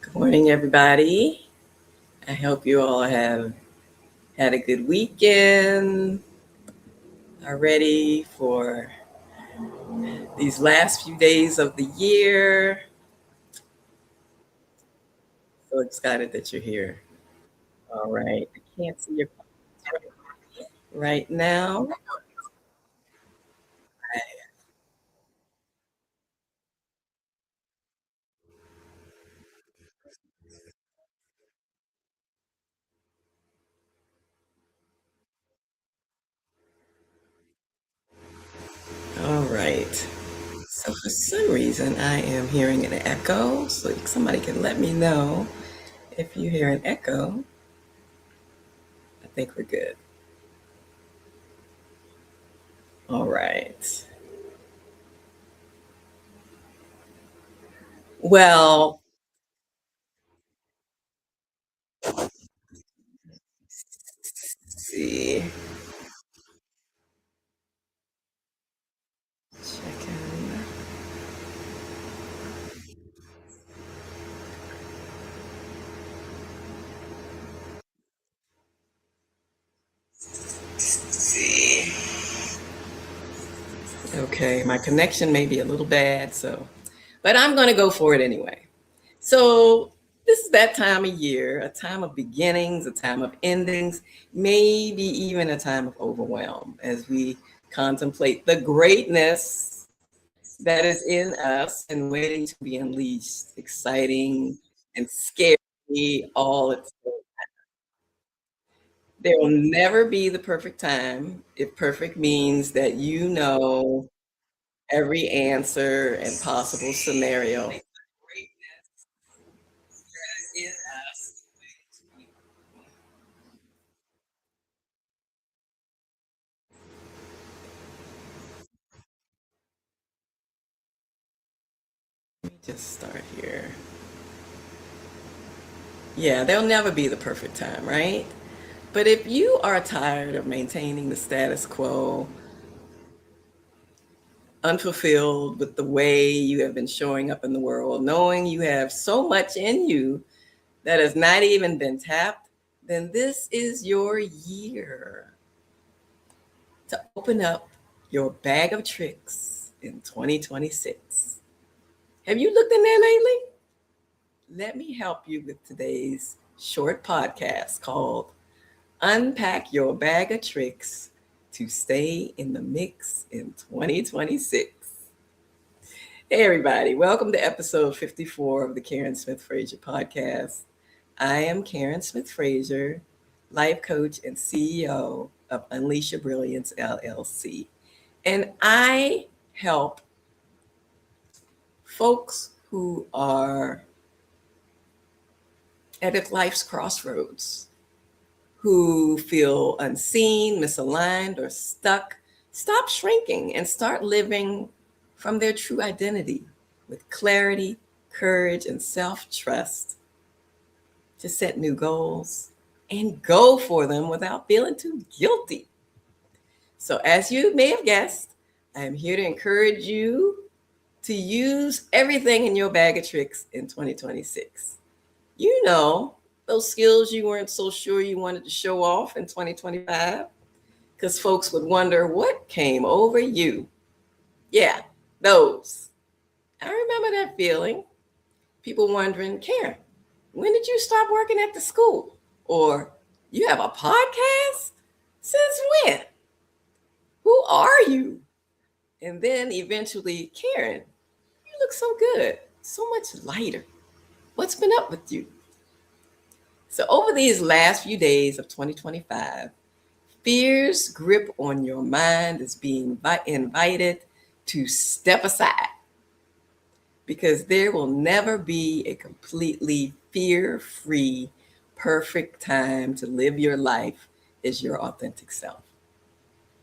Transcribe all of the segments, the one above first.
Good morning, everybody. I hope you all have had a good weekend, are ready for these last few days of the year. So excited that you're here. All right. I can't see your comments right now. All right. So for some reason, I am hearing an echo. So if somebody can let me know if you hear an echo. I think we're good. All right. Well, let's see. Checking. See. Okay, my connection may be a little bad, but I'm going to go for it anyway. So, this is that time of year, a time of beginnings, a time of endings, maybe even a time of overwhelm as we contemplate the greatness that is in us and waiting to be unleashed, exciting and scary all at once. There will never be the perfect time if perfect means that you know every answer and possible scenario. Let me just start here. Yeah, there'll never be the perfect time, right? But if you are tired of maintaining the status quo, unfulfilled with the way you have been showing up in the world, knowing you have so much in you that has not even been tapped, then this is your year to open up your bag of tricks in 2026. Have you looked in there lately? Let me help you with today's short podcast called Unpack Your Bag of Tricks to Stay in the Mix in 2026. Hey, everybody, welcome to episode 54 of the Karen Smith Frazier podcast. I am Karen Smith Frazier, life coach and CEO of Unleash Your Brilliance LLC. And I help folks who are at life's crossroads, who feel unseen, misaligned, or stuck, stop shrinking and start living from their true identity with clarity, courage, and self trust to set new goals and go for them without feeling too guilty. So, as you may have guessed, I am here to encourage you to use everything in your bag of tricks in 2026. You know, those skills you weren't so sure you wanted to show off in 2025, because folks would wonder what came over you. Yeah, those. I remember that feeling. People wondering, Karen, when did you stop working at the school? Or you have a podcast? Since when? Who are you? And then eventually, Karen, you look so good, so much lighter. What's been up with you? So, over these last few days of 2025, fear's grip on your mind is being invited to step aside because there will never be a completely fear free, perfect time to live your life as your authentic self.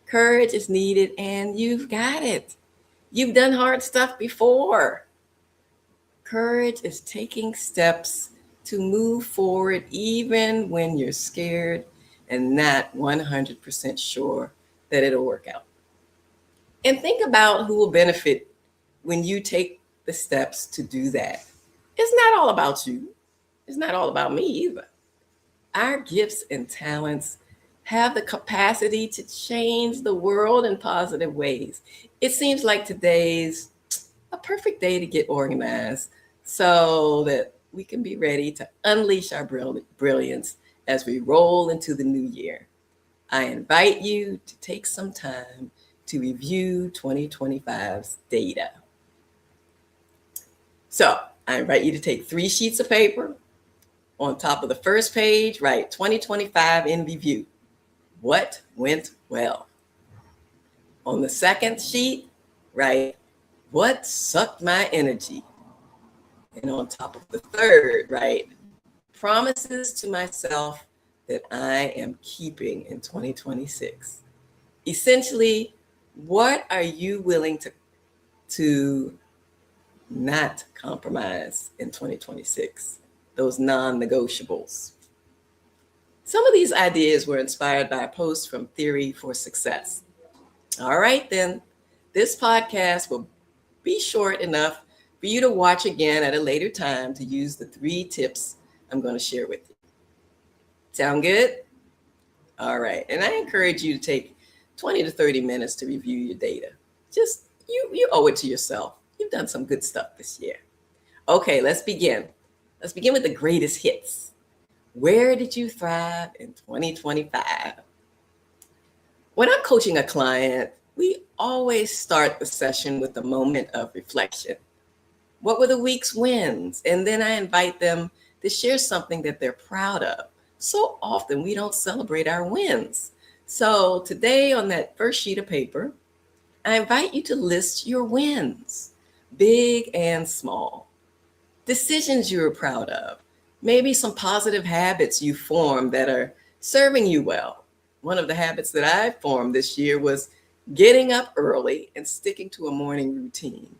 Courage is needed, and you've got it. You've done hard stuff before. Courage is taking steps to move forward even when you're scared and not 100% sure that it'll work out. And think about who will benefit when you take the steps to do that. It's not all about you. It's not all about me either. Our gifts and talents have the capacity to change the world in positive ways. It seems like today's a perfect day to get organized so that we can be ready to unleash our brilliance as we roll into the new year. I invite you to take some time to review 2025's data. So I invite you to take 3 sheets of paper. On top of the first page, write 2025 in review. What went well? On the second sheet, write what sucked my energy. And on top of the third, write promises to myself that I am keeping in 2026. Essentially, what are you willing to not compromise in 2026? Those non-negotiables. Some of these ideas were inspired by a post from Theory for Success. All right, then, this podcast will be short enough for you to watch again at a later time to use the 3 tips I'm going to share with you. Sound good? All right, and I encourage you to take 20 to 30 minutes to review your data. Just, you owe it to yourself. You've done some good stuff this year. Okay, let's begin. Let's begin with the greatest hits. Where did you thrive in 2025? When I'm coaching a client, we always start the session with a moment of reflection. What were the week's wins? And then I invite them to share something that they're proud of. So often we don't celebrate our wins. So today on that first sheet of paper, I invite you to list your wins, big and small. Decisions you're proud of. Maybe some positive habits you formed that are serving you well. One of the habits that I formed this year was getting up early and sticking to a morning routine.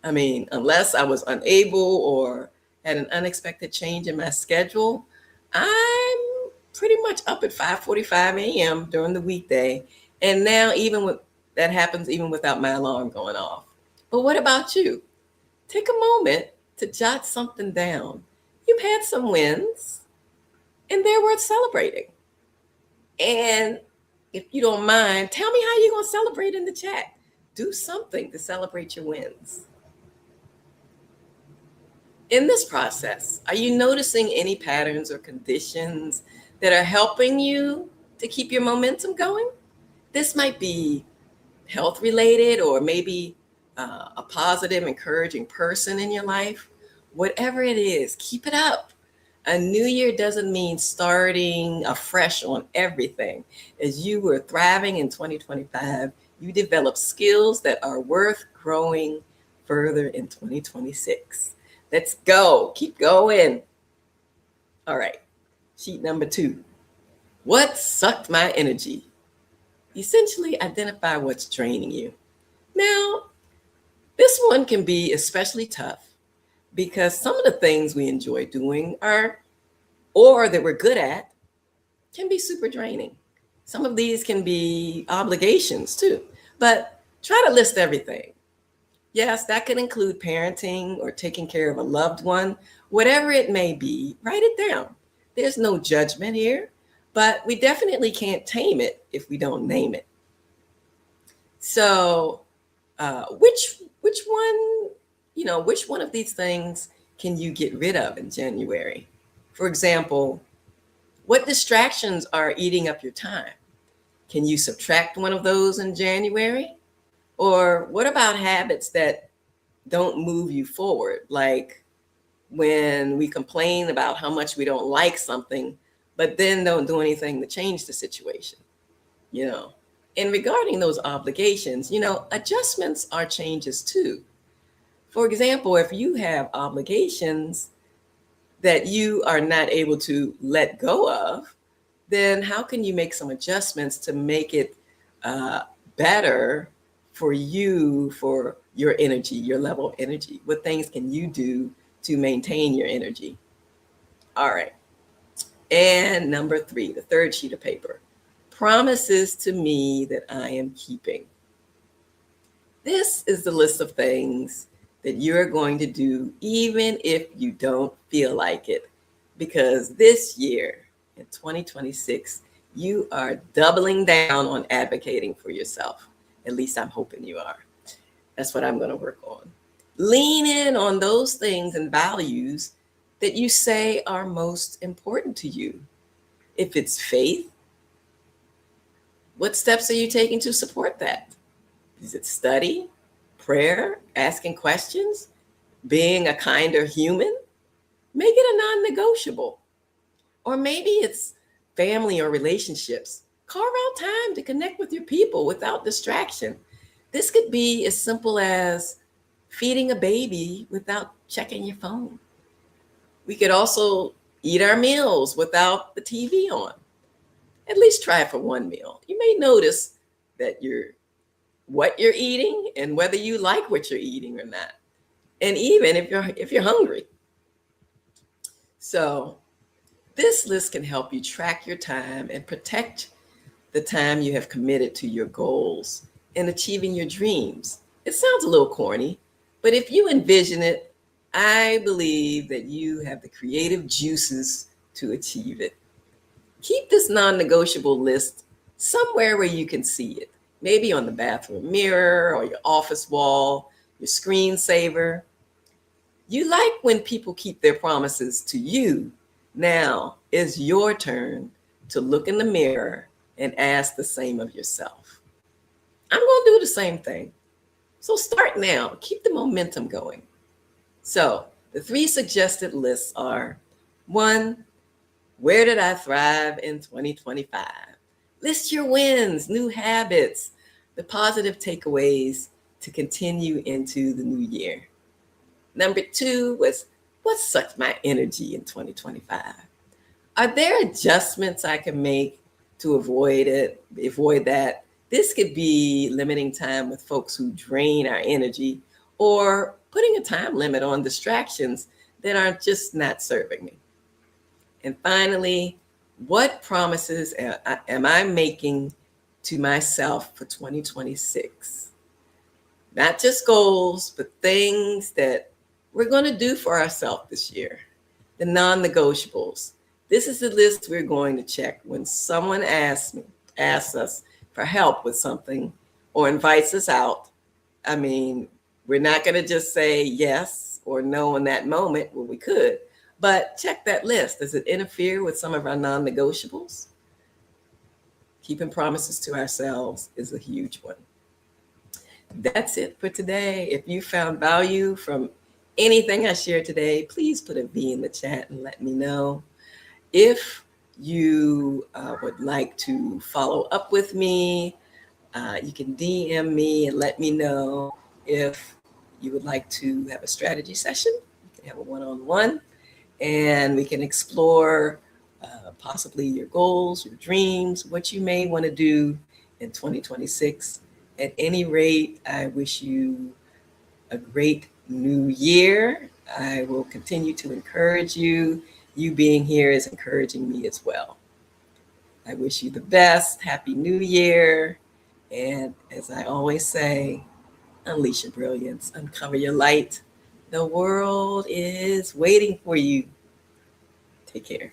I mean, unless I was unable or had an unexpected change in my schedule, I'm pretty much up at 5:45 a.m. during the weekday. And now that happens even without my alarm going off. But what about you? Take a moment to jot something down. You've had some wins and they're worth celebrating. And if you don't mind, tell me how you're going to celebrate in the chat. Do something to celebrate your wins. In this process, are you noticing any patterns or conditions that are helping you to keep your momentum going? This might be health related or maybe a positive, encouraging person in your life. Whatever it is, keep it up. A new year doesn't mean starting afresh on everything. As you were thriving in 2025, you developed skills that are worth growing further in 2026. Let's go. Keep going. All right. Sheet number 2. What sucked my energy? Essentially, identify what's draining you. Now, this one can be especially tough because some of the things we enjoy doing or that we're good at can be super draining. Some of these can be obligations too, but try to list everything. Yes, that could include parenting or taking care of a loved one, whatever it may be, write it down. There's no judgment here, but we definitely can't tame it if we don't name it. So, which one of these things can you get rid of in January? For example, what distractions are eating up your time? Can you subtract one of those in January? Or what about habits that don't move you forward? Like when we complain about how much we don't like something, but then don't do anything to change the situation, And regarding those obligations, adjustments are changes too. For example, if you have obligations that you are not able to let go of, then how can you make some adjustments to make it better for you, for your energy, your level of energy? What things can you do to maintain your energy? All right. And number 3, the third sheet of paper, promises to me that I am keeping. This is the list of things that you're going to do even if you don't feel like it. because this year in 2026, you are doubling down on advocating for yourself. At least I'm hoping you are. That's what I'm going to work on. Lean in on those things and values that you say are most important to you. If it's faith, what steps are you taking to support that? Is it study, prayer, asking questions, being a kinder human? Make it a non negotiable. Or maybe it's family or relationships. Carve out time to connect with your people without distraction. This could be as simple as feeding a baby without checking your phone. We could also eat our meals without the TV on. At least try it for one meal. You may notice that what you're eating and whether you like what you're eating or not. And even if you're hungry. So this list can help you track your time and protect the time you have committed to your goals and achieving your dreams. It sounds a little corny, but if you envision it, I believe that you have the creative juices to achieve it. Keep this non-negotiable list somewhere where you can see it. Maybe on the bathroom mirror or your office wall, your screensaver. You like when people keep their promises to you. Now it's your turn to look in the mirror and ask the same of yourself. I'm going to do the same thing. So start now. Keep the momentum going. So the 3 suggested lists are: 1, where did I thrive in 2025? List your wins, new habits, the positive takeaways to continue into the new year. Number 2 was, what sucked my energy in 2025? Are there adjustments I can make to avoid that? This could be limiting time with folks who drain our energy, or putting a time limit on distractions that are just not serving me. And finally, what promises am I making to myself for 2026? Not just goals, but things that we're going to do for ourselves this year. The non-negotiables. This is the list we're going to check when someone asks us for help with something or invites us out. I mean, we're not going to just say yes or no in that moment when we could, but check that list. Does it interfere with some of our non-negotiables? Keeping promises to ourselves is a huge one. That's it for today. If you found value from anything I shared today, please put a V in the chat and let me know. If you would like to follow up with me, you can DM me and let me know. If you would like to have a strategy session, you can have a one-on-one, and we can explore possibly your goals, your dreams, what you may want to do in 2026. At any rate, I wish you a great new year. I will continue to encourage you. You being here is encouraging me as well. I wish you the best. Happy New Year. And as I always say, unleash your brilliance, uncover your light. The world is waiting for you. Take care.